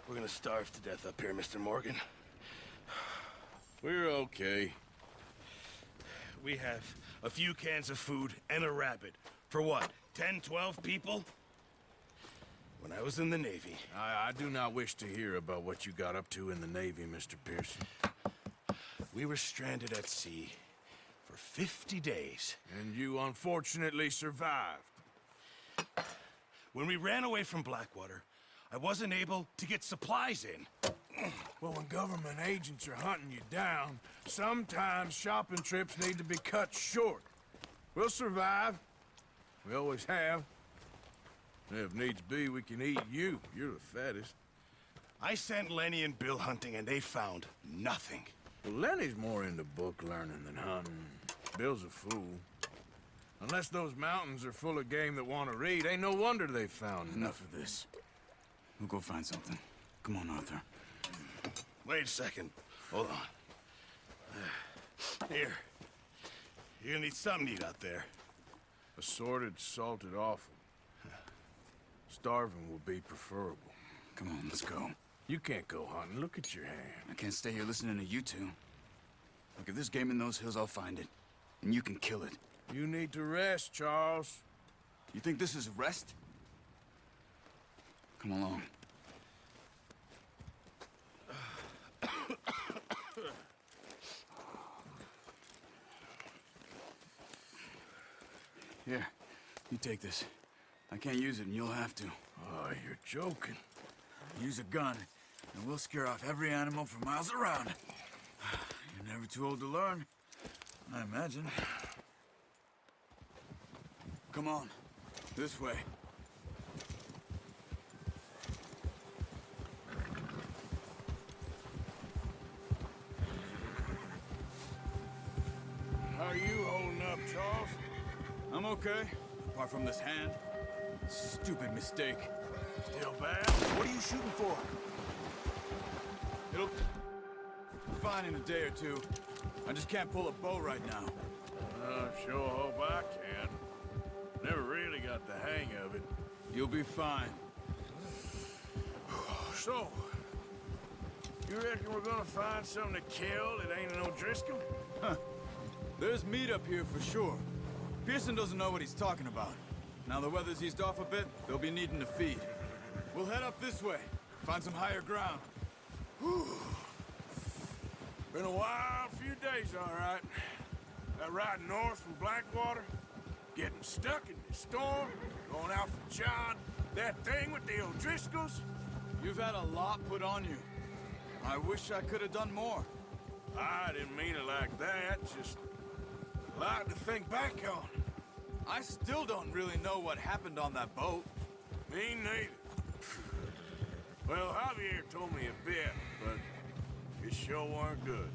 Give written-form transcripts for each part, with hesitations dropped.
We're gonna starve to death up here, Mr. Morgan. We're okay. We have a few cans of food and a rabbit. For what, 10, 12 people? When I was in the Navy... I do not wish to hear about what you got up to in the Navy, Mr. Pearson. We were stranded at sea for 50 days. And you unfortunately survived. When we ran away from Blackwater, I wasn't able to get supplies in. Well, when government agents are hunting you down, sometimes shopping trips need to be cut short. We'll survive. We always have. If needs be, we can eat you. You're the fattest. I sent Lenny and Bill hunting, and they found nothing. Well, Lenny's more into book learning than hunting. Bill's a fool. Unless those mountains are full of game that want to read, ain't no wonder they found Enough of this. We'll go find something. Come on, Arthur. Wait a second. Hold on. Here. You're gonna need something to eat out there. Assorted, salted offal. Starving will be preferable. Come on, let's go. You can't go hunting. Look at your hand. I can't stay here listening to you two. Look, if there's game in those hills, I'll find it. And you can kill it. You need to rest, Charles. You think this is rest? Come along. Here, you take this. I can't use it, and you'll have to. Oh, you're joking. Use a gun, and we'll scare off every animal for miles around. You're never too old to learn, I imagine. Come on, this way. How are you holding up, Charles? I'm okay, apart from this hand. Stupid mistake. Still bad? What are you shooting for? It'll... fine in a day or two. I just can't pull a bow right now. Sure hope I can. Never really got the hang of it. You'll be fine. So, you reckon we're gonna find something to kill that ain't no Driscoll? Huh. There's meat up here for sure. Pearson doesn't know what he's talking about. Now the weather's eased off a bit, they'll be needing to feed. We'll head up this way, find some higher ground. Whew. Been a wild few days, all right. That ride north from Blackwater, getting stuck in the storm, going out for John, that thing with the O'Driscolls. You've had a lot put on you. I wish I could have done more. I didn't mean it like that, just a lot to think back on. I still don't really know what happened on that boat. Me neither. Well, Javier told me a bit, but it sure weren't good.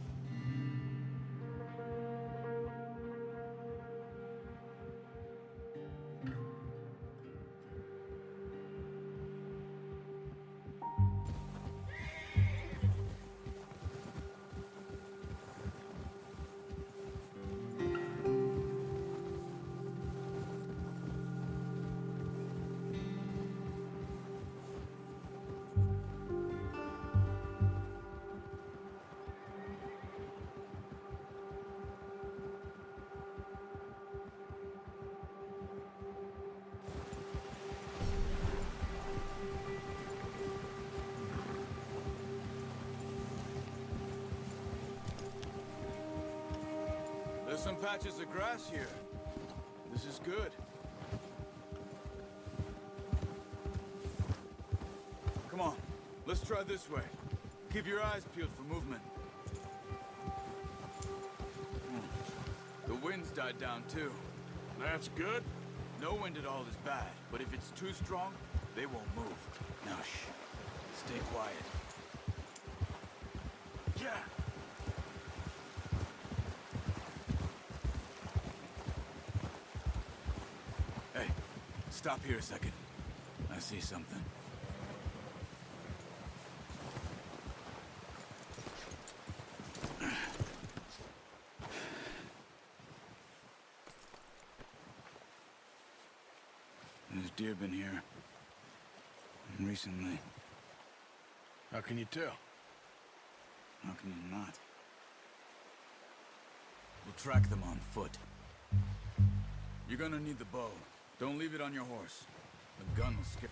There's some patches of grass here. This is good. Come on, let's try this way. Keep your eyes peeled for movement. The wind's died down too. That's good. No wind at all is bad, but if it's too strong, they won't move. Now shh. Stay quiet. Yeah. Hey, stop here a second. I see something. There's deer been here. Recently. How can you tell? How can you not? We'll track them on foot. You're gonna need the bow. Don't leave it on your horse. The gun will skip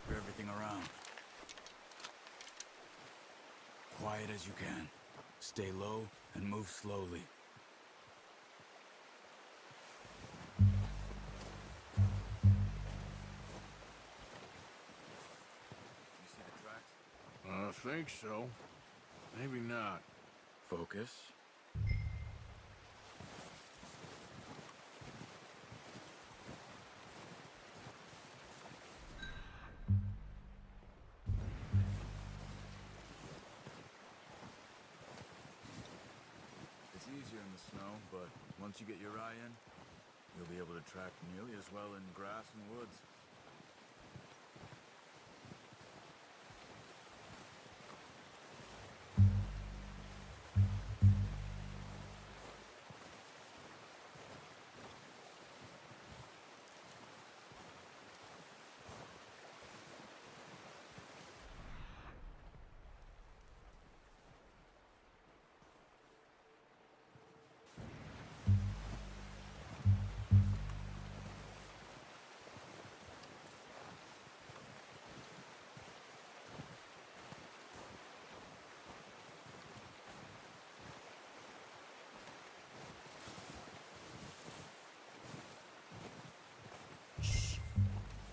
for everything around. Quiet as you can. Stay low and move slowly. You see the tracks? I think so. Maybe not. Focus. It's easier in the snow, but once you get your eye in, you'll be able to track nearly as well in grass and woods.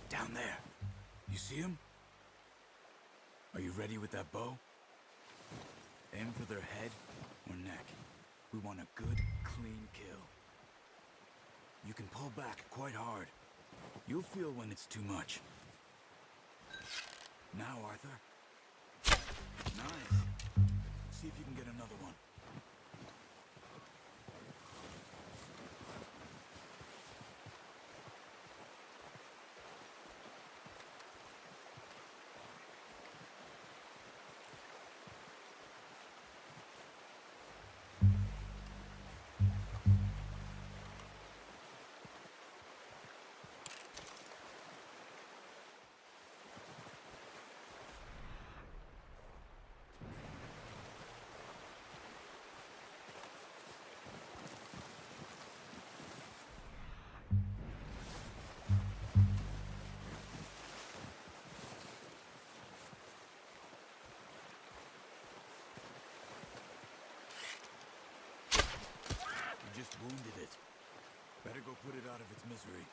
Down there. You see him? Are you ready with that bow? Aim for their head or neck. We want a good, clean kill. You can pull back quite hard. You'll feel when it's too much. Now, Arthur. Nice. See if you can get another one. Just wounded it. Better go put it out of its misery.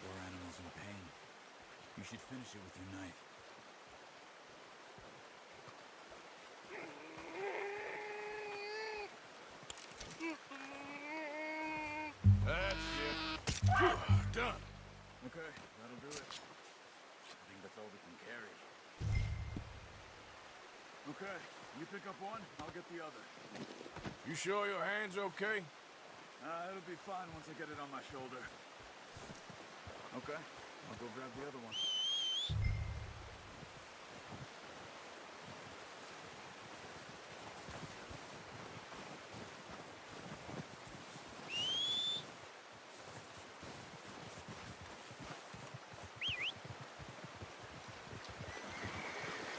Poor animal's in pain. You should finish it with your knife. That's it. Phew, done. Okay, that'll do it. I think that's all we can carry. Okay, you pick up one, I'll get the other. You sure your hand's okay? It'll be fine once I get it on my shoulder. Okay, I'll go grab the other one.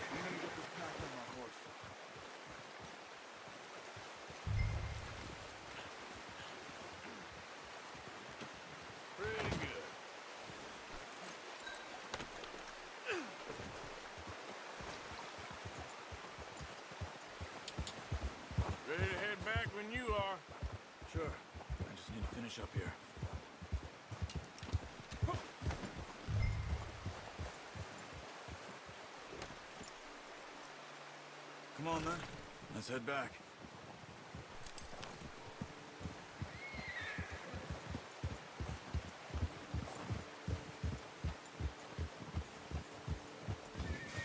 I'm gonna get this pack on my horse. Pretty good. Ready to head back when you are. Sure, I just need to finish up here. Come on, then. Let's head back.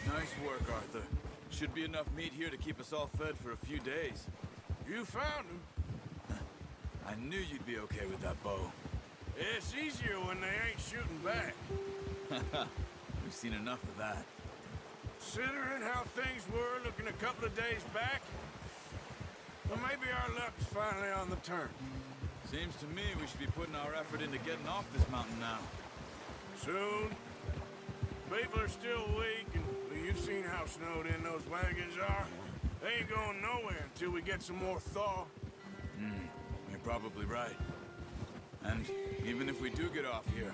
Nice work, Arthur. Should be enough meat here to keep us all fed for a few days. You found him. I knew you'd be okay with that bow. It's easier when they ain't shooting back. We've seen enough of that. Considering how things were looking a couple of days back, Well, maybe our luck's finally on the turn. Seems to me we should be putting our effort into getting off this mountain now. Soon. People are still weak, and well, you've seen how snowed in those wagons are. They ain't going nowhere until we get some more thaw. You're probably right. And even if we do get off here,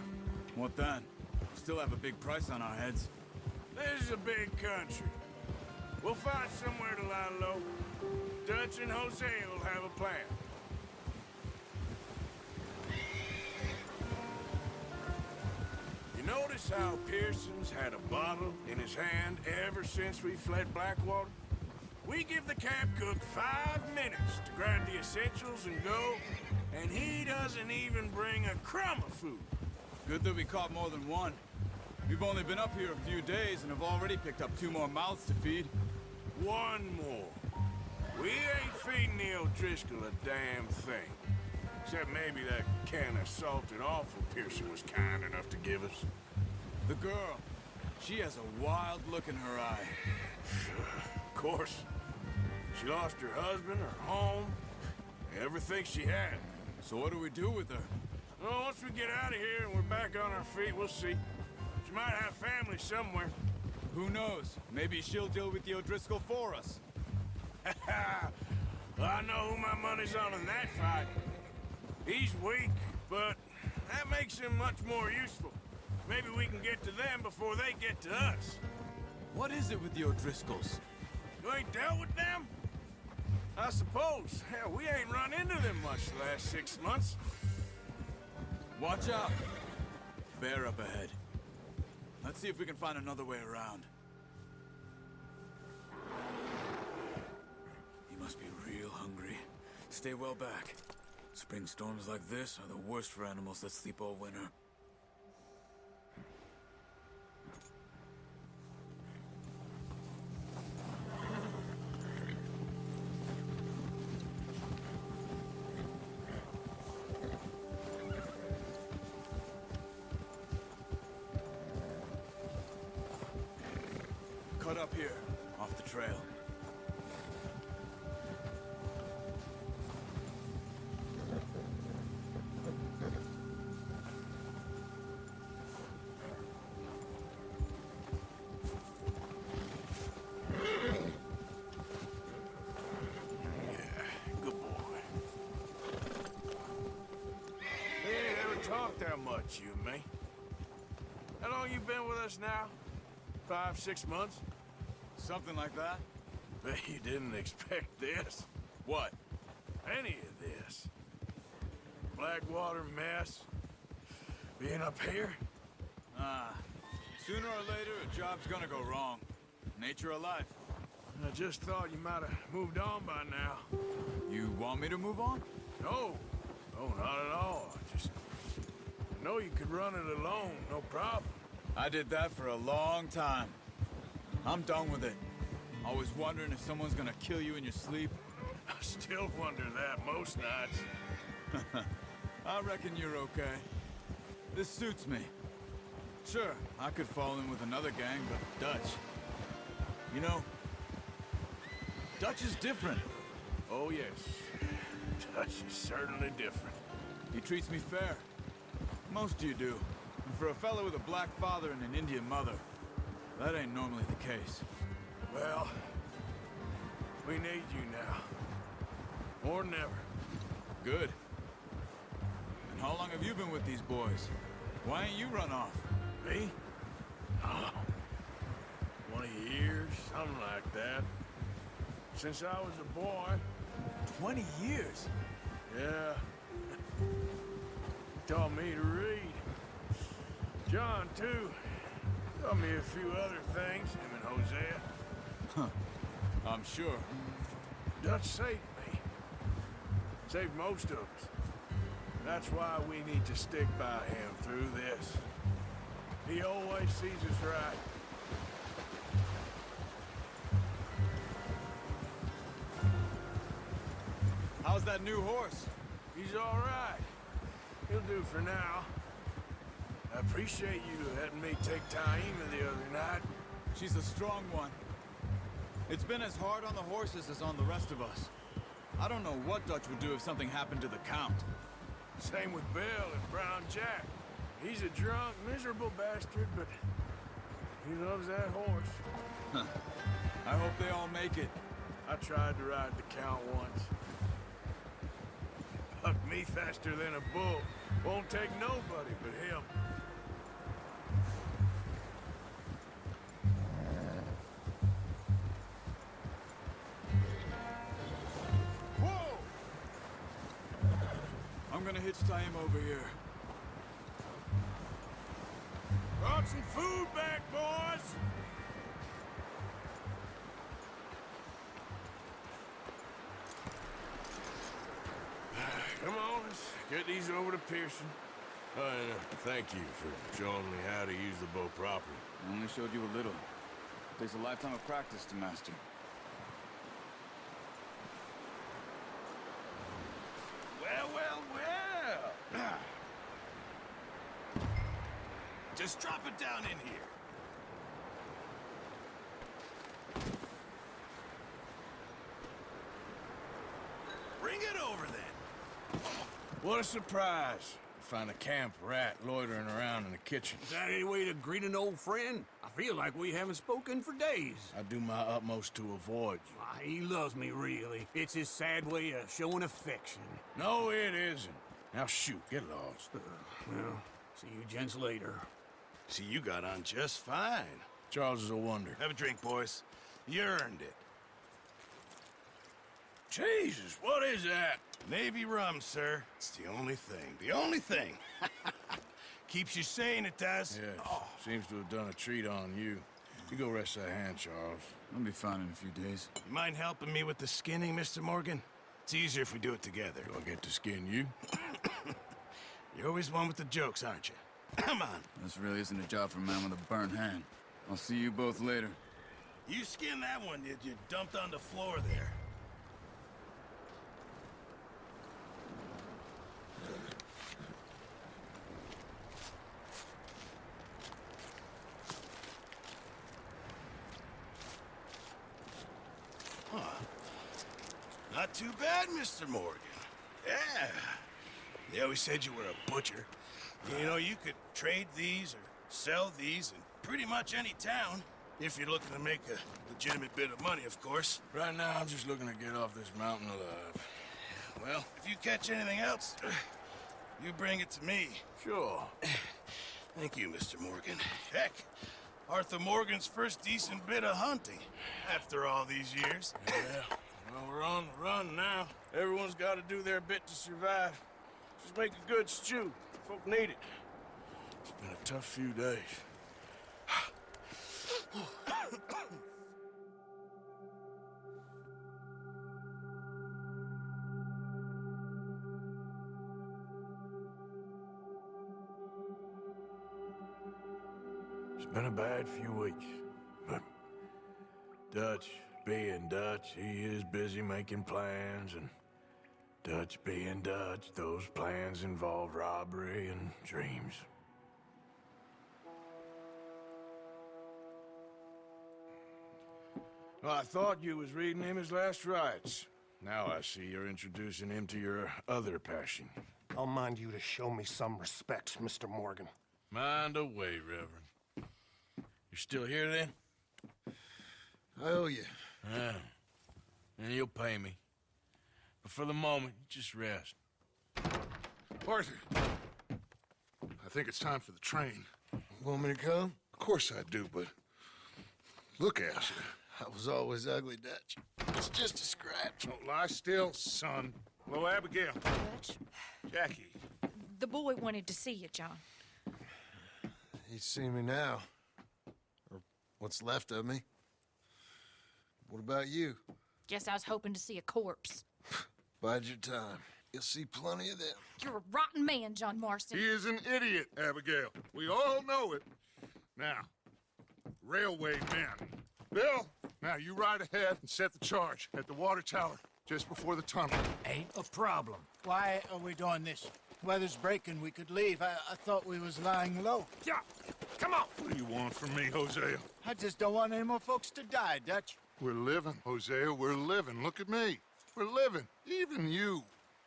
what then? We still have a big price on our heads. This is a big country. We'll find somewhere to lie low. Dutch and Hosea will have a plan. You notice how Pearson's had a bottle in his hand ever since we fled Blackwater? We give the camp cook 5 minutes to grab the essentials and go, and he doesn't even bring a crumb of food. Good that we caught more than one. We've only been up here a few days and have already picked up 2 more mouths to feed. One more. We ain't feeding the O'Driscoll a damn thing. Except maybe that can of salted offal Pearson was kind enough to give us. The girl, she has a wild look in her eye. Of course. She lost her husband, her home, everything she had. So what do we do with her? Well, once we get out of here and we're back on our feet, we'll see. She might have family somewhere. Who knows? Maybe she'll deal with the O'Driscoll for us. Well, I know who my money's on in that fight. He's weak, but that makes him much more useful. Maybe we can get to them before they get to us. What is it with the O'Driscolls? You ain't dealt with them? I suppose. Hell, we ain't run into them much the last 6 months. Watch out! Bear up ahead. Let's see if we can find another way around. You must be real hungry. Stay well back. Spring storms like this are the worst for animals that sleep all winter. Cut up here, off the trail. Good boy. We ain't ever talked that much, you and me. How long you been with us now? 5, 6 months? Something like that? Bet you didn't expect this. What? Any of this. Blackwater mess. Being up here? Sooner or later, a job's gonna go wrong. Nature of life. I just thought you might have moved on by now. You want me to move on? No. No, not at all. I know you could run it alone, no problem. I did that for a long time. I'm done with it. Always wondering if someone's gonna kill you in your sleep. I still wonder that most nights. I reckon you're okay. This suits me. Sure, I could fall in with another gang, but Dutch... You know, Dutch is different. Oh, yes. Dutch is certainly different. He treats me fair. Most of you do. And for a fellow with a black father and an Indian mother, that ain't normally the case. Well, we need you now. More than ever. Good. And how long have you been with these boys? Why ain't you run off? Me? Oh, 20 years, something like that. Since I was a boy. 20 years? Yeah. Taught me to read. John, too. Taught me a few other things, him and Hosea. I'm sure. Dutch saved me. Saved most of us. That's why we need to stick by him through this. He always sees us right. How's that new horse? He's all right. He'll do for now. I appreciate you letting me take Taima the other night. She's a strong one. It's been as hard on the horses as on the rest of us. I don't know what Dutch would do if something happened to the Count. Same with Bill and Brown Jack. He's a drunk, miserable bastard, but he loves that horse. I hope they all make it. I tried to ride the Count once. Bucked me faster than a bull. Won't take nobody but him. Whoa! I'm gonna hitch tie him over here. Brought some food back, boys! Come on, let's get these over to Pearson. And thank you for showing me how to use the bow properly. I only showed you a little. Takes a lifetime of practice to master. Well, well, well. Just drop it down in here. Bring it over then. What a surprise. Find a camp rat loitering around in the kitchen. Is that any way to greet an old friend? I feel like we haven't spoken for days. I do my utmost to avoid you. Why, he loves me, really. It's his sad way of showing affection. No, it isn't. Now shoot, get lost. Well, see you gents later. See, you got on just fine. Charles is a wonder. Have a drink, boys. You earned it. Jesus, what is that? Navy rum, sir. It's the only thing. The only thing. Keeps you sane, it does. Yes, seems to have done a treat on you. You go rest that hand, Charles. I'll be fine in a few days. You mind helping me with the skinning, Mr. Morgan? It's easier if we do it together. Do I get to skin you? You're always one with the jokes, aren't you? Come on. This really isn't a job for a man with a burnt hand. I'll see you both later. You skinned that one you dumped on the floor there. Not too bad, Mr. Morgan. Yeah. They always said you were a butcher. You know, you could trade these or sell these in pretty much any town. If you're looking to make a legitimate bit of money, of course. Right now, I'm just looking to get off this mountain alive. Well, if you catch anything else, you bring it to me. Sure. Thank you, Mr. Morgan. Heck, Arthur Morgan's first decent bit of hunting after all these years. Yeah. Well, we're on the run now. Everyone's got to do their bit to survive. Just make a good stew. Folk need it. It's been a tough few days. It's been a bad few weeks, but Dutch being Dutch, he is busy making plans, and Dutch being Dutch, those plans involve robbery and dreams. Well, I thought you was reading him his last rites. Now I see you're introducing him to your other passion. I'll mind you to show me some respect, Mr. Morgan. Mind away, Reverend. You're still here, then? I owe you. Yeah. And you'll pay me. But for the moment, just rest. Arthur, I think it's time for the train. Want me to come? Of course I do, but look at you. I was always ugly, Dutch. It's just a scratch. Don't lie still, son. Hello, Abigail. Dutch, Jackie. the boy wanted to see you, John. He's seen me now. Or what's left of me. What about you? Guess I was hoping to see a corpse. Bide your time. You'll see plenty of them. You're a rotten man, John Marston. He is an idiot, Abigail. We all know it. Now, railway men. Bill, now you ride ahead and set the charge at the water tower just before the tunnel. Ain't a problem. Why are we doing this? Weather's breaking. We could leave. I thought we was lying low. Yeah, come on. What do you want from me, Hosea? I just don't want any more folks to die, Dutch. We're living, Hosea. We're living. Look at me. for living, even you.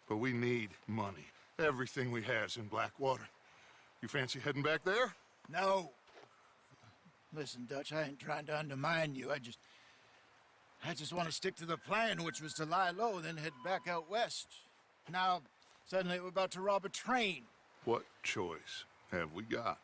But we need money. Everything we has in Blackwater. You fancy heading back there? No. Listen, Dutch, I ain't trying to undermine you. I just want to stick to the plan, which was to lie low, then head back out west. Now, suddenly we're about to rob a train. What choice have we got?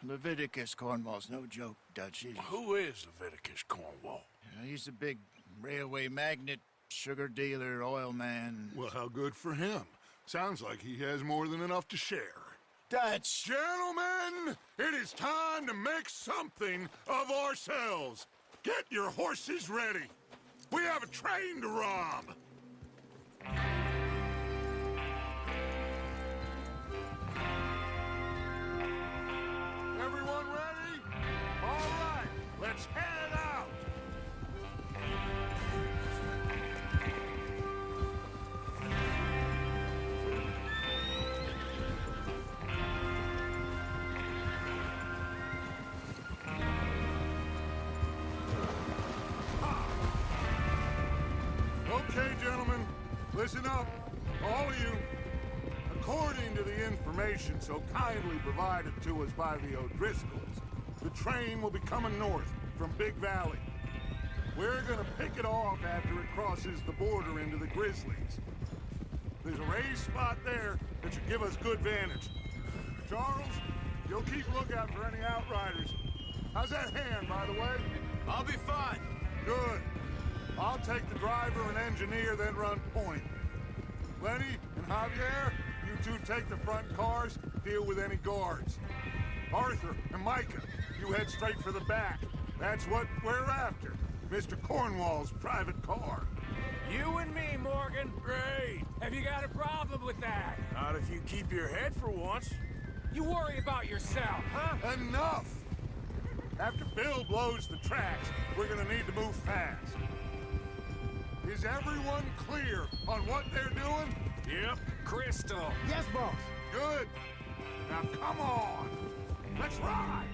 Leviticus Cornwall's no joke, Dutch. Who is Leviticus Cornwall? He's a big railway magnate, sugar dealer, oil man. Well, how good for him. Sounds like he has more than enough to share. Dutch! Gentlemen, it is time to make something of ourselves. Get your horses ready. We have a train to rob. Everyone ready? All right, let's head out. Okay, gentlemen, listen up, all of you. According to the information so kindly provided to us by the O'Driscolls, the train will be coming north from Big Valley. We're gonna pick it off after it crosses the border into the Grizzlies. There's a raised spot there that should give us good vantage. Charles, you'll keep lookout for any outriders. How's that hand, by the way? I'll be fine. Good. I'll take the driver and engineer, then run point. Lenny and Javier, you two take the front cars, deal with any guards. Arthur and Micah, you head straight for the back. That's what we're after. Mr. Cornwall's private car. You and me, Morgan. Great. Have you got a problem with that? Not if you keep your head for once. You worry about yourself, huh? Enough! After Bill blows the tracks, we're gonna need to move fast. Is everyone clear on what they're doing? Yep. Crystal. Yes, boss. Good. Now come on. Let's ride.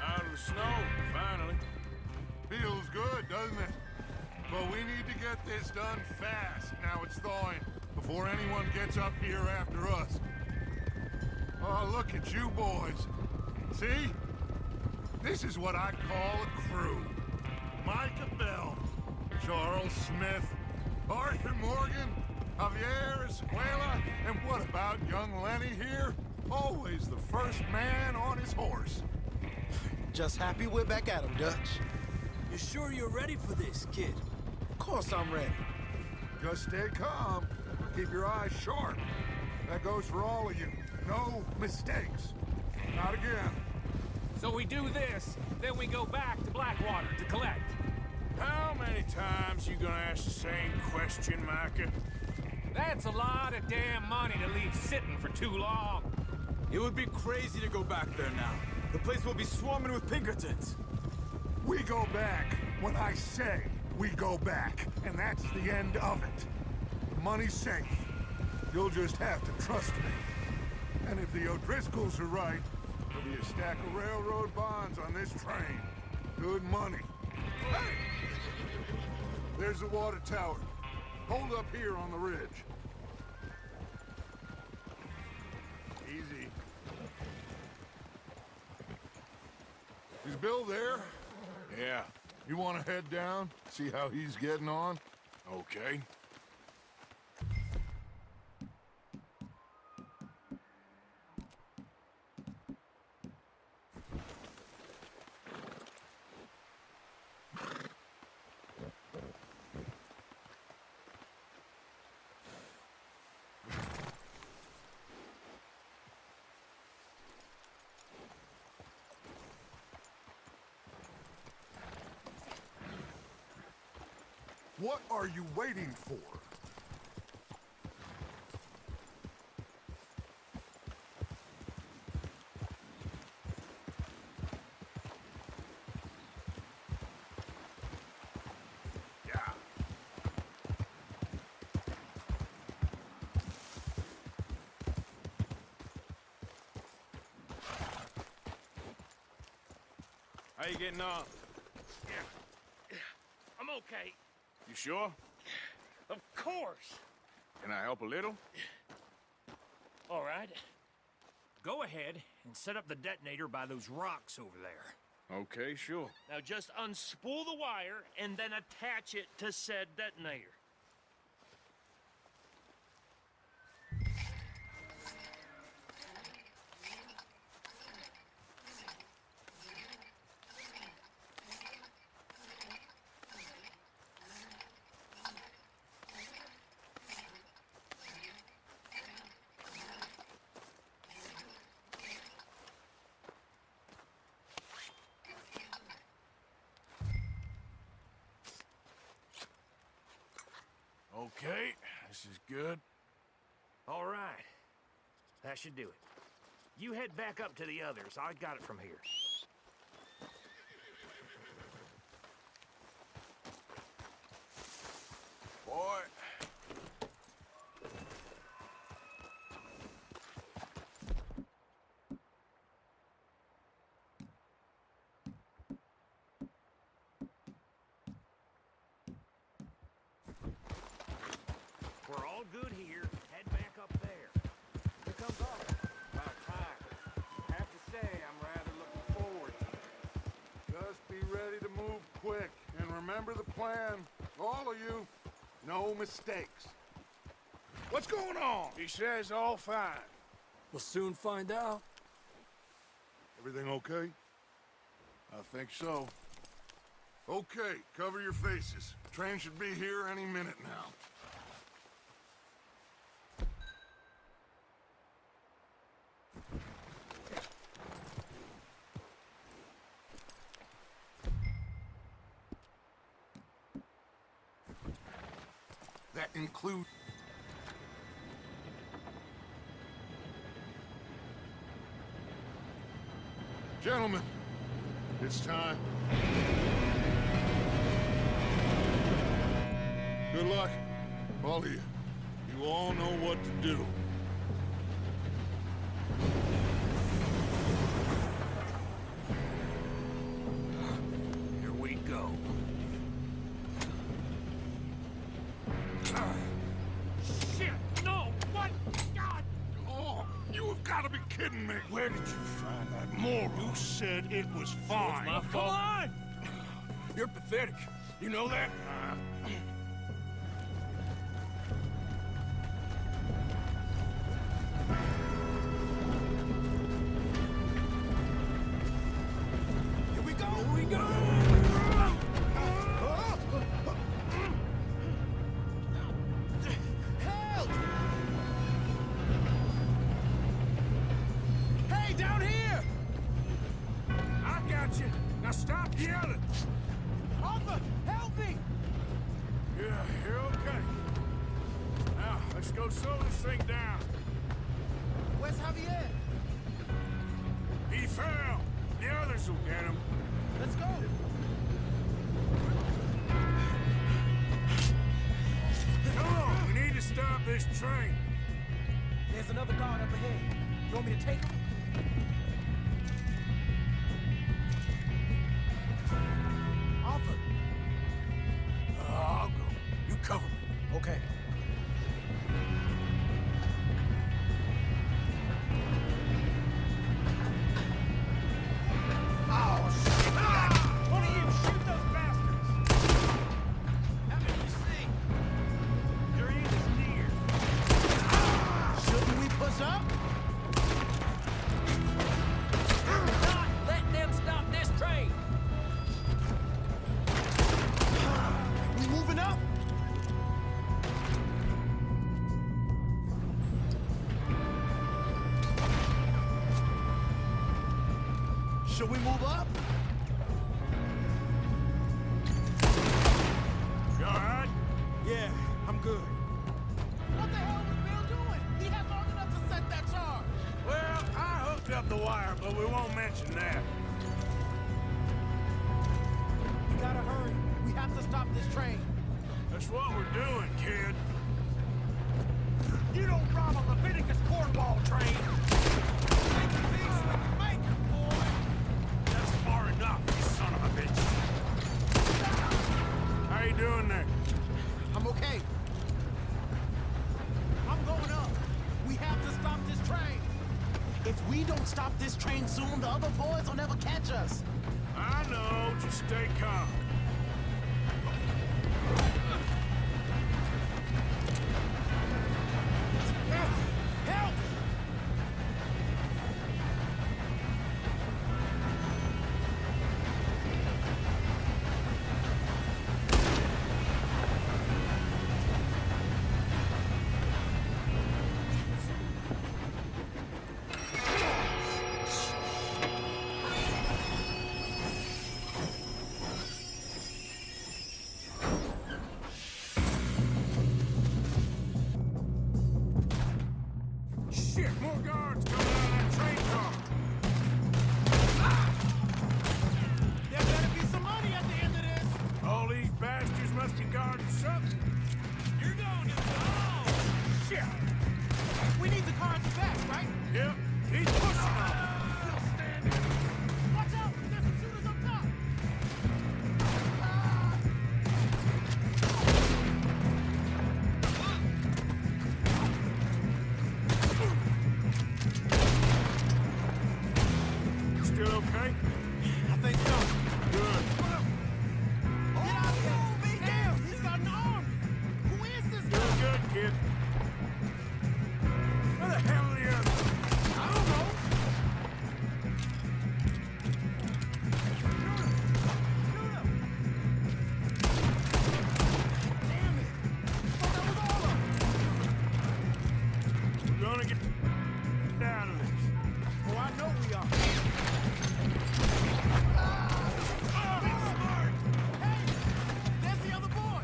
Out of the snow, finally. Feels good, doesn't it? But we need to get this done fast. Now it's thawing, before anyone gets up here after us. Oh, look at you boys. See? This is what I call a crew. Micah Bell, Charles Smith, Arthur Morgan, Javier Escuela, and what about young Lenny here? Always the first man on his horse. Just happy we're back at him, Dutch. You sure you're ready for this, kid? Of course I'm ready. Just stay calm. Keep your eyes sharp. That goes for all of you. No mistakes. Not again. So we do this, then we go back to Blackwater to collect. How many times you gonna ask the same question, Micah? That's a lot of damn money to leave sitting for too long. It would be crazy to go back there now. The place will be swarming with Pinkertons. We go back when I say we go back, and that's the end of it. The money's safe. You'll just have to trust me. And if the O'Driscolls are right, there'll be a stack of railroad bonds on this train. Good money. Hey! There's the water tower. Hold up here on the ridge. Easy. Is Bill there? Yeah. You want to head down, see how he's getting on? Okay. What are you waiting for? Yeah. How you getting on? I'm okay. You sure? Of course. Can I help a little? All right. Go ahead and set up the detonator by those rocks over there. Okay, sure. Now just unspool the wire and then attach it to said detonator. Okay, this is good. All right. That should do it. You head back up to the others. I got it from here. Boy. We're all good here. Head back up there. Here comes Oliver. About time. Have to say, I'm rather looking forward to it. Just be ready to move quick. And remember the plan. All of you. No mistakes. What's going on? He says all fine. We'll soon find out. Everything okay? I think so. Okay, cover your faces. Train should be here any minute now. That includes... Gentlemen, it's time. Good luck, all of you. You all know what to do. Here we go. Shit! No! What? God! Oh, you have got to be kidding me. Where did you find that moron? You said it was fine. My Come fault. on! You're pathetic. You know that? Here we go! Here we go! Help! Hey, down here! I got you. Now stop yelling. Arthur, help me! Yeah, you're okay. Now, let's go slow this thing down. Where's Javier? He fell. The others will get him. Let's go! Come on, we need to stop this train. There's another guard up ahead. You want me to take him? Arthur! I'll go. You cover me. Okay. One of you, shoot those bastards! How many you see? Your end is near. Shouldn't we push up? Not let them stop this train! We moving up? Should we move up? You all right? about the wire, but we won't mention that. We gotta hurry. We have to stop this train. That's what we're doing, kid. You don't rob a Leviticus cornball train! Make it peace with the maker, boy! That's far enough, you son of a bitch. How you doing there? I'm okay. I'm going up. We have to stop this train. If we don't stop this train soon, the other boys will never catch us. I know, just stay calm. Help! Shit, more guards coming out of that train car. There better be some money at the end of this. All these bastards must be guarding something. You're going to the Shit! We need the car at the back, right? Yep, keep pushing on. Still standing. Watch out! There's some shooters up top. Still okay? I think so. Good. Get out of here! Damn, he's got an army. Who is this guy? Doing good, kid. Where the hell are the others? I don't know. Damn it! I thought that was all of them. We're gonna get out of this. Oh, I know we are. Hey, there's the other boy.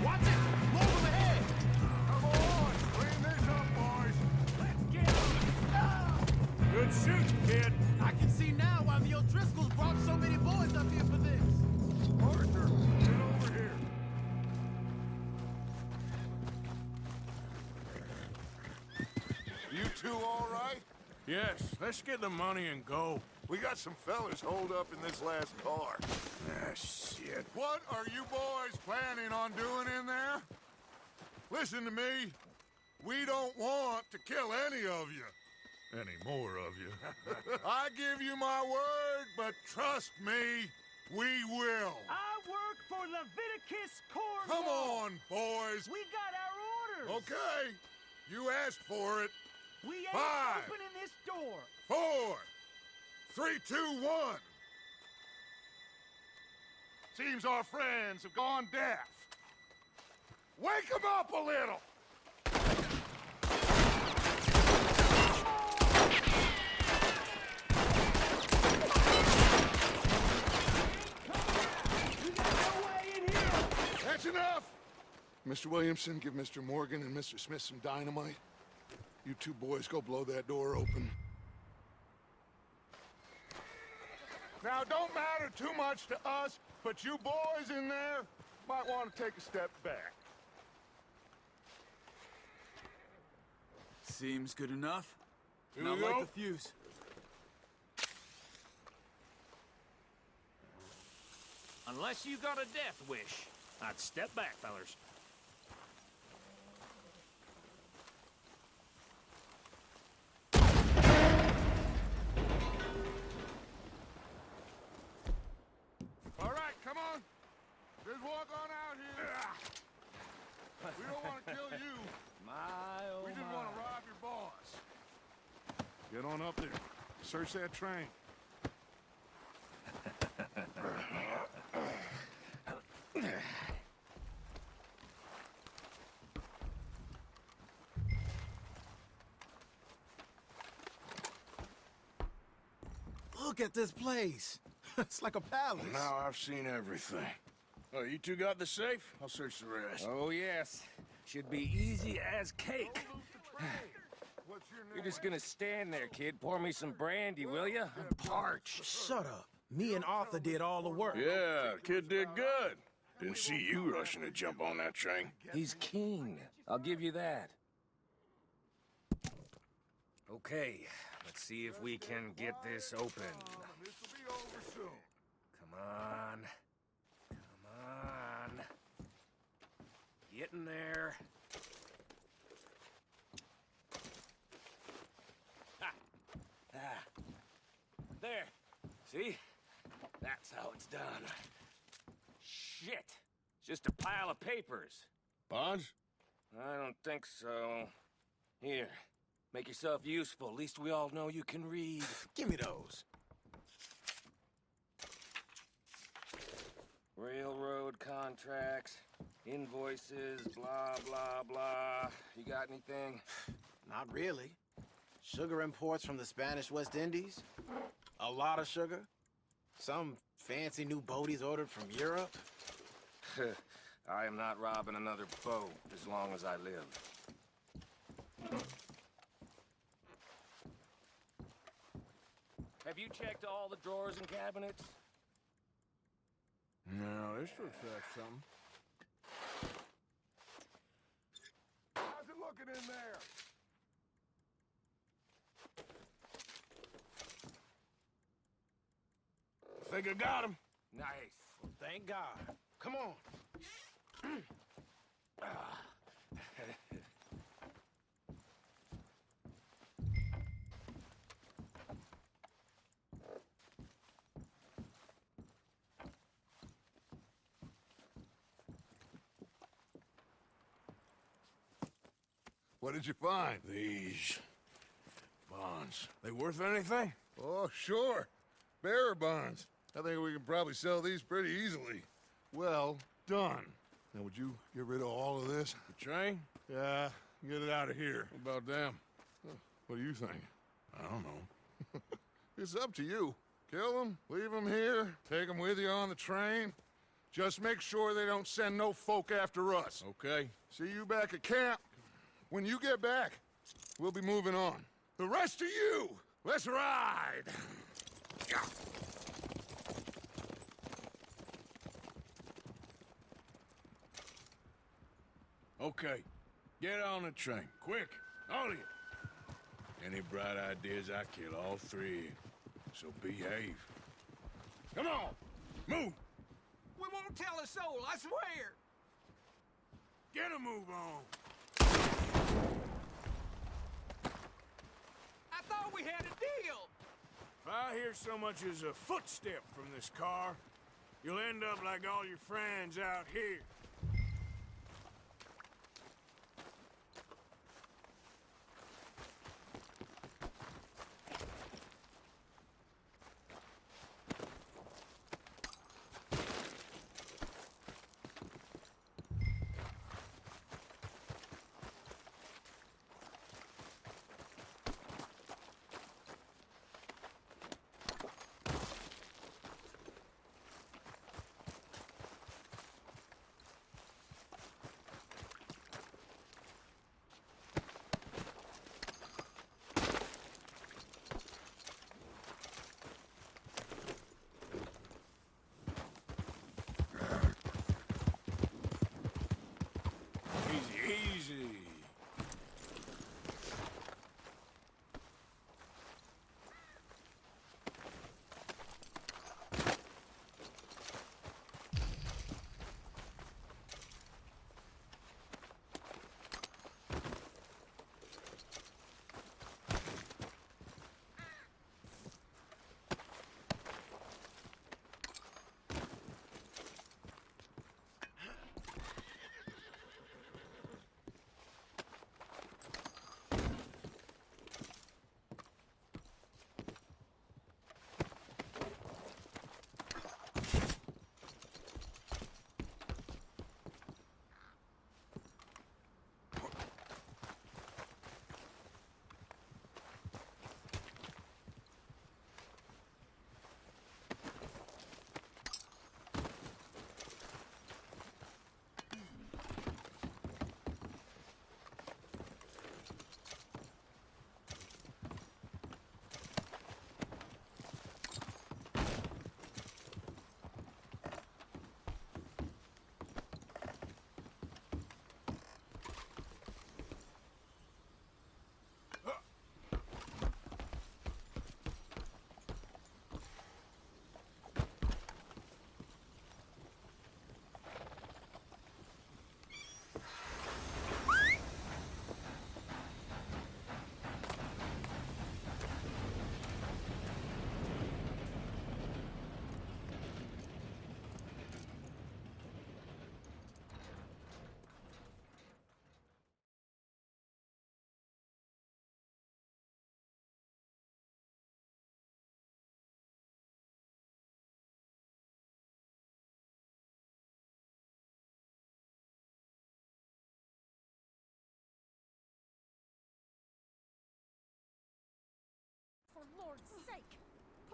Watch it. Move him ahead. Come on, clean this up, boys. Let's get him. Good shooting, kid. I can see now why the O'Driscolls brought so many boys up here for this. Arthur, get over here. You two all right? Yes, let's get the money and go. We got some fellas holed up in this last car. Ah, shit. What are you boys planning on doing in there? Listen to me. We don't want to kill any of you. Any more of you. I give you my word, but trust me, we will. I work for Leviticus Cornwall. Come on, boys. We got our orders. Okay. You asked for it. We ain't 5, opening this door. 4, 3, 2, 1. Seems our friends have gone deaf. Wake them up a little. That's enough. Mr. Williamson, give Mr. Morgan and Mr. Smith some dynamite. You two boys go blow that door open. Now, don't matter too much to us, but you boys in there might want to take a step back. Seems good enough. Here Not we like go. the fuse. Unless you got a death wish, I'd step back, fellers. All right, come on. Just walk on out here. We don't want to kill you. We just want to rob your boss. Get on up there. Search that train. Look at this place. It's like a palace. Now I've seen everything. Oh, you two got the safe? I'll search the rest. Oh, yes. Should be easy as cake. What's your name? You're just gonna stand there, kid. Pour me some brandy, will ya? I'm parched. Shut up. Me and Arthur did all the work. Yeah, the kid did good. Didn't see you rushing to jump on that train. He's keen. I'll give you that. Okay, let's see if we can get this open. This'll be over soon. Come on. Come on. Get in there. Ha! Ah. There. See? That's how it's done. Shit. It's just a pile of papers. Bonds? I don't think so. Here. Make yourself useful. At least we all know you can read. Give me those. Railroad contracts, invoices, blah, blah, blah. You got anything? Not really. Sugar imports from the Spanish West Indies. A lot of sugar. Some fancy new boat he's ordered from Europe. I am not robbing another boat as long as I live. Have you checked all the drawers and cabinets? No, this looks like something. How's it looking in there? Think I got him. Nice. Thank God. Come on. What did you find? These bonds. They worth anything? Oh, sure. Bearer bonds. I think we can probably sell these pretty easily. Well done. Now, would you get rid of all of this? The train? Yeah, get it out of here. What about them? What do you think? I don't know. It's up to you. Kill them, leave them here, take them with you on the train. Just make sure they don't send no folk after us. Okay. See you back at camp. When you get back, we'll be moving on. The rest of you, let's ride! Okay. Get on the train. Quick. All of you. Any bright ideas, I kill all three of you. So behave. Come on! Move! We won't tell a soul, I swear! Get a move on! I thought we had a deal! If I hear so much as a footstep from this car, you'll end up like all your friends out here.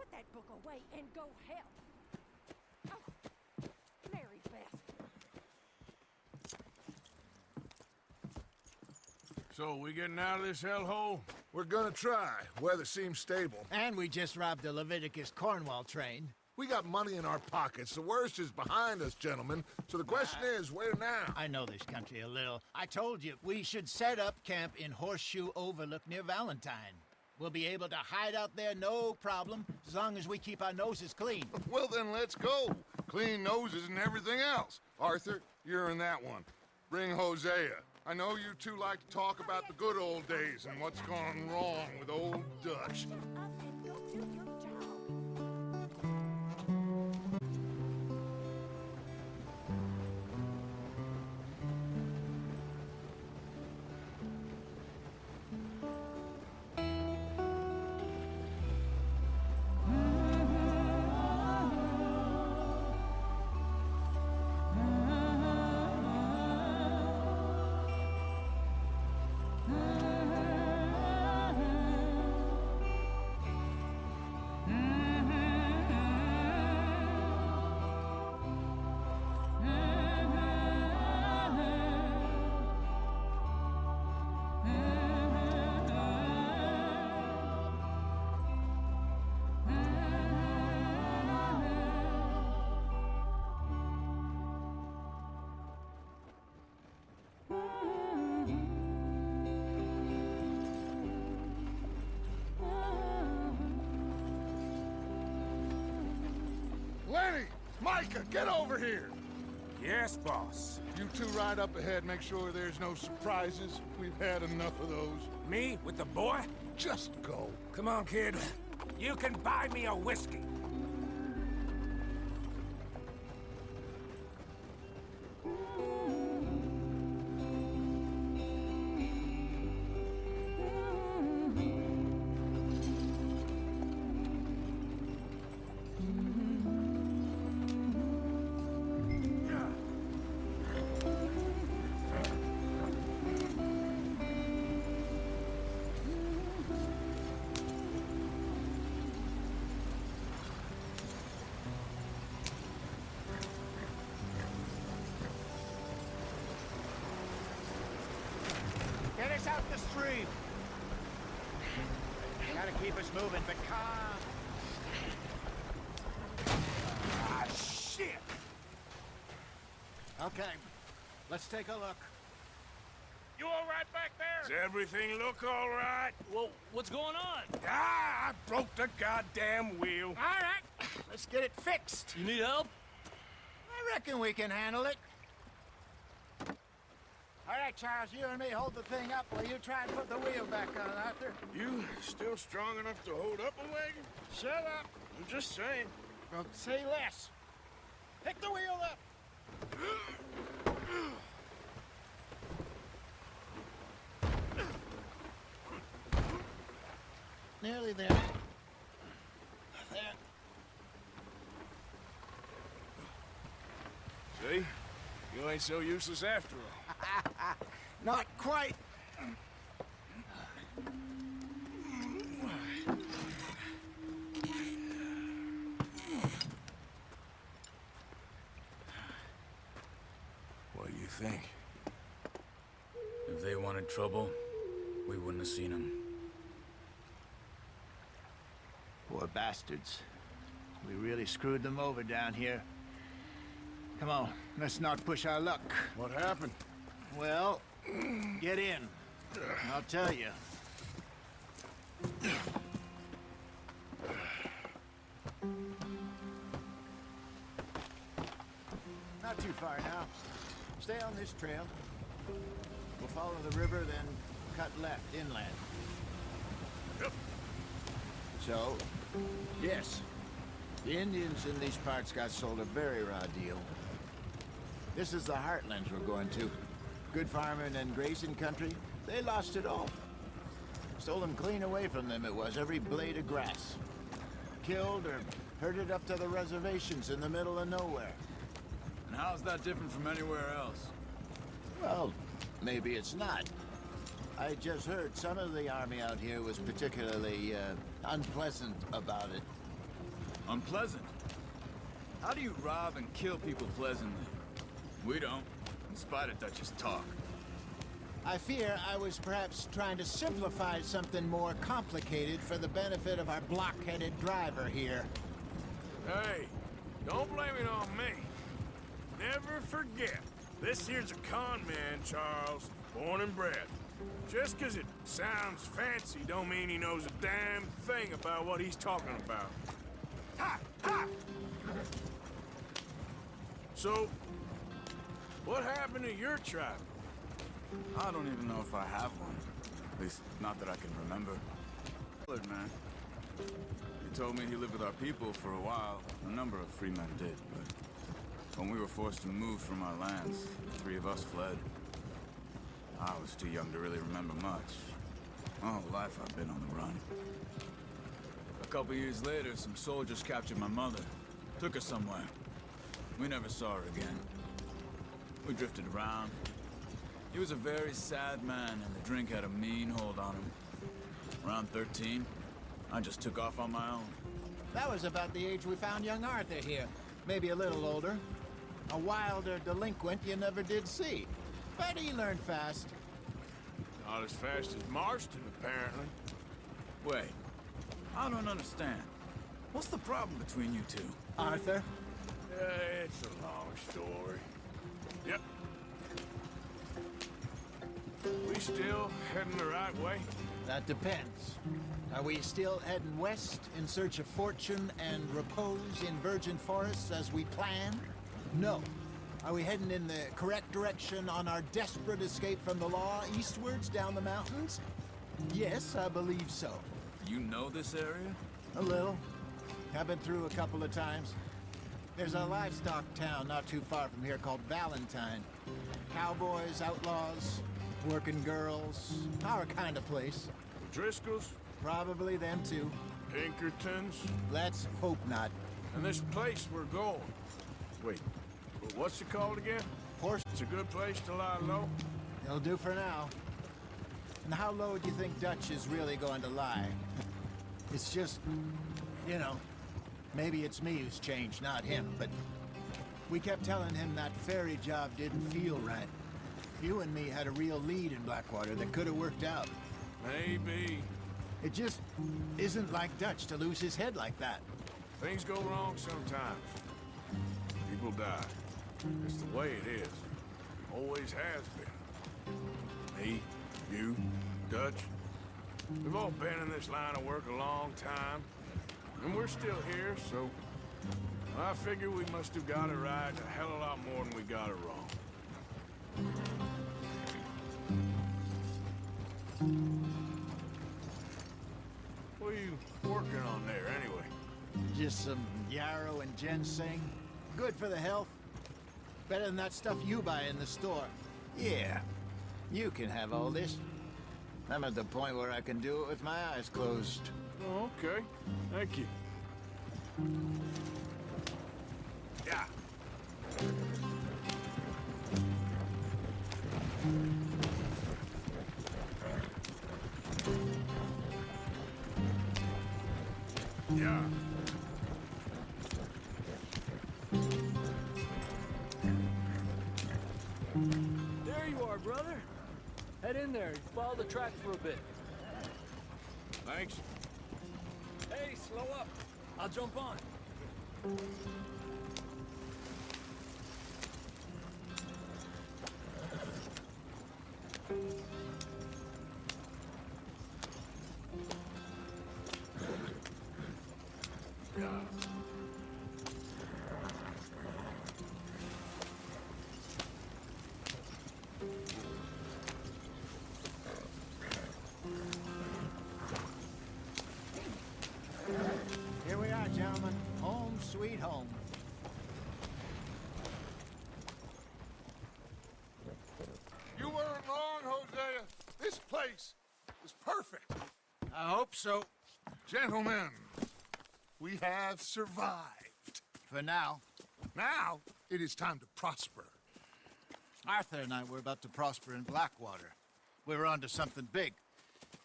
Put that book away and go help. Oh, Mary Beth. So, we getting out of this hellhole? We're gonna try. Weather seems stable. And we just robbed the Leviticus Cornwall train. We got money in our pockets. The worst is behind us, gentlemen. So the question is, where now? I know this country a little. I told you, we should set up camp in Horseshoe Overlook near Valentine. We'll be able to hide out there, no problem, as long as we keep our noses clean. Well, then let's go. Clean noses and everything else. Arthur, you're in that one. Bring Hosea. I know you two like to talk about the good old days and what's gone wrong with old Dutch. Shut up and go do your job. Lenny! Micah, get over here! Yes, boss. You two ride up ahead, make sure there's no surprises. We've had enough of those. Me with the boy? Just go. Come on, kid. You can buy me a whiskey. Get us out the stream. Gotta keep us moving, but calm. Ah, shit! Okay, let's take a look. You all right back there? Does everything look all right? Well, what's going on? Ah, I broke the goddamn wheel. All right, let's get it fixed. You need help? I reckon we can handle it. All right, Charles, you and me hold the thing up while you try and put the wheel back on, Arthur. You still strong enough to hold up a wagon? Shut up. I'm just saying. Well, say less. Pick the wheel up. Nearly there. There. See? You ain't so useless after all. Not quite. What do you think? If they wanted trouble, we wouldn't have seen them. Poor bastards. We really screwed them over down here. Come on, let's not push our luck. What happened? Well, get in. I'll tell you. Not too far now. Stay on this trail. We'll follow the river, then cut left inland. Yep. So, yes, the Indians in these parts got sold a very raw deal. This is the heartlands we're going to. Good farming and grazing country, they lost it all. Stole them clean away from them, it was, every blade of grass. Killed or herded up to the reservations in the middle of nowhere. And how's that different from anywhere else? Well, maybe it's not. I just heard some of the army out here was particularly, unpleasant about it. Unpleasant? How do you rob and kill people pleasantly? We don't, in spite of Dutch's talk. I fear I was perhaps trying to simplify something more complicated for the benefit of our block-headed driver here. Hey, don't blame it on me. Never forget, this here's a con man, Charles, born and bred. Just 'cause it sounds fancy don't mean he knows a damn thing about what he's talking about. Ha! Ha! So, what happened to your tribe? I don't even know if I have one. At least, not that I can remember. Colored man. He told me he lived with our people for a while. A number of free men did, but when we were forced to move from our lands, the three of us fled. I was too young to really remember much. My whole life I've been on the run. A couple years later, some soldiers captured my mother. Took her somewhere. We never saw her again. We drifted around. He was a very sad man, and the drink had a mean hold on him. Around 13, I just took off on my own. That was about the age we found young Arthur here. Maybe a little older. A wilder delinquent you never did see. But he learned fast. Not as fast as Marston, apparently. Wait, I don't understand. What's the problem between you two? Arthur? It's a long story. Yep. We still heading the right way? That depends. Are we still heading west in search of fortune and repose in virgin forests as we planned? No. Are we heading in the correct direction on our desperate escape from the law eastwards down the mountains? Yes, I believe so. You know this area? A little. I've been through a couple of times. There's a livestock town not too far from here called Valentine. Cowboys, outlaws, working girls, our kind of place. The Driscolls? Probably them too. Pinkertons? Let's hope not. And this place we're going. Wait, but what's it called again? Horse. It's a good place to lie low? It'll do for now. And how low do you think Dutch is really going to lie? It's just, you know, maybe it's me who's changed, not him, but we kept telling him that ferry job didn't feel right. You and me had a real lead in Blackwater that could have worked out. Maybe. It just isn't like Dutch to lose his head like that. Things go wrong sometimes. People die. It's the way it is. Always has been. Me, you, Dutch. We've all been in this line of work a long time. And we're still here, so I figure we must have got it right a hell of a lot more than we got it wrong. What are you working on there, anyway? Just some yarrow and ginseng. Good for the health. Better than that stuff you buy in the store. Yeah, you can have all this. I'm at the point where I can do it with my eyes closed. Oh, okay. Thank you. Yeah. Yeah. There you are, brother. Head in there and follow the track for a bit. Thanks. Hey, slow up. I'll jump on. Here we are, gentlemen. Home sweet home. You weren't wrong, Hosea. This place is perfect. I hope so. Gentlemen, we have survived. For now. Now, it is time to prosper. Arthur and I were about to prosper in Blackwater. We were onto something big.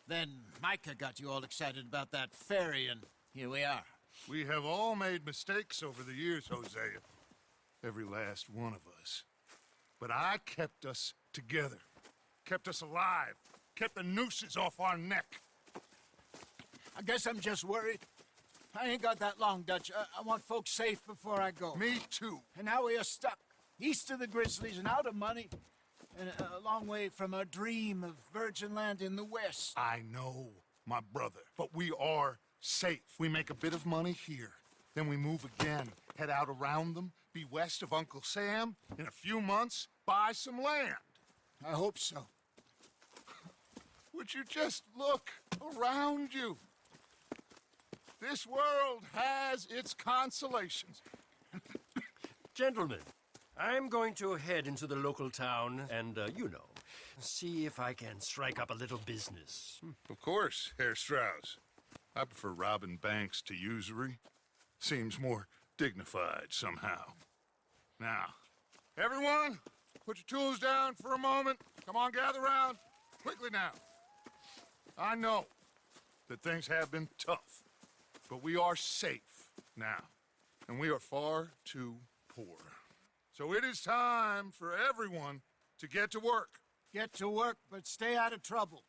Then Micah got you all excited about that ferry, and here we are. We have all made mistakes over the years, Hosea. Every last one of us. But I kept us together. Kept us alive. Kept the nooses off our neck. I guess I'm just worried. I ain't got that long, Dutch. I want folks safe before I go. Me too. And now we are stuck, east of the Grizzlies and out of money, and a long way from our dream of virgin land in the west. I know, my brother, but we are safe. We make a bit of money here, then we move again, head out around them, be west of Uncle Sam, in a few months, buy some land. I hope so. Would you just look around you? This world has its consolations. Gentlemen, I'm going to head into the local town and, see if I can strike up a little business. Of course, Herr Strauss. I prefer robbing banks to usury. Seems more dignified somehow. Now, everyone, put your tools down for a moment. Come on, gather round. Quickly now. I know that things have been tough, but we are safe now, and we are far too poor. So it is time for everyone to get to work. Get to work, but stay out of trouble.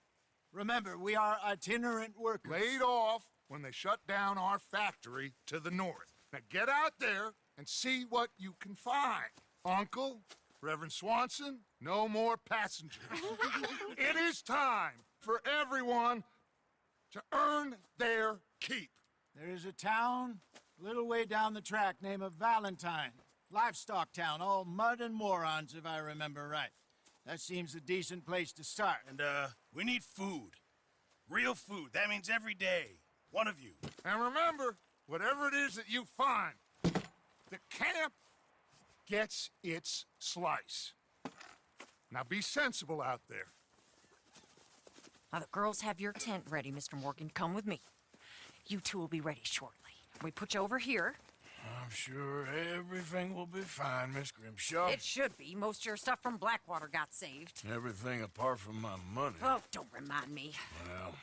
Remember, we are itinerant workers. Laid off when they shut down our factory to the north. Now get out there and see what you can find. Uncle, Reverend Swanson, no more passengers. It is time for everyone to earn their keep. There is a town a little way down the track named Valentine. Livestock town, all mud and morons, if I remember right. That seems a decent place to start. And, we need food. Real food. That means every day. One of you. And remember, whatever it is that you find, the camp gets its slice. Now be sensible out there. Now, the girls have your tent ready, Mr. Morgan. Come with me. You two will be ready shortly. We put you over here. I'm sure everything will be fine, Miss Grimshaw. It should be. Most of your stuff from Blackwater got saved. Everything apart from my money. Oh, don't remind me. Well,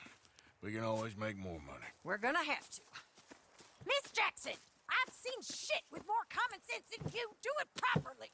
we can always make more money. We're gonna have to. Miss Jackson, I've seen shit with more common sense than you. Do it properly.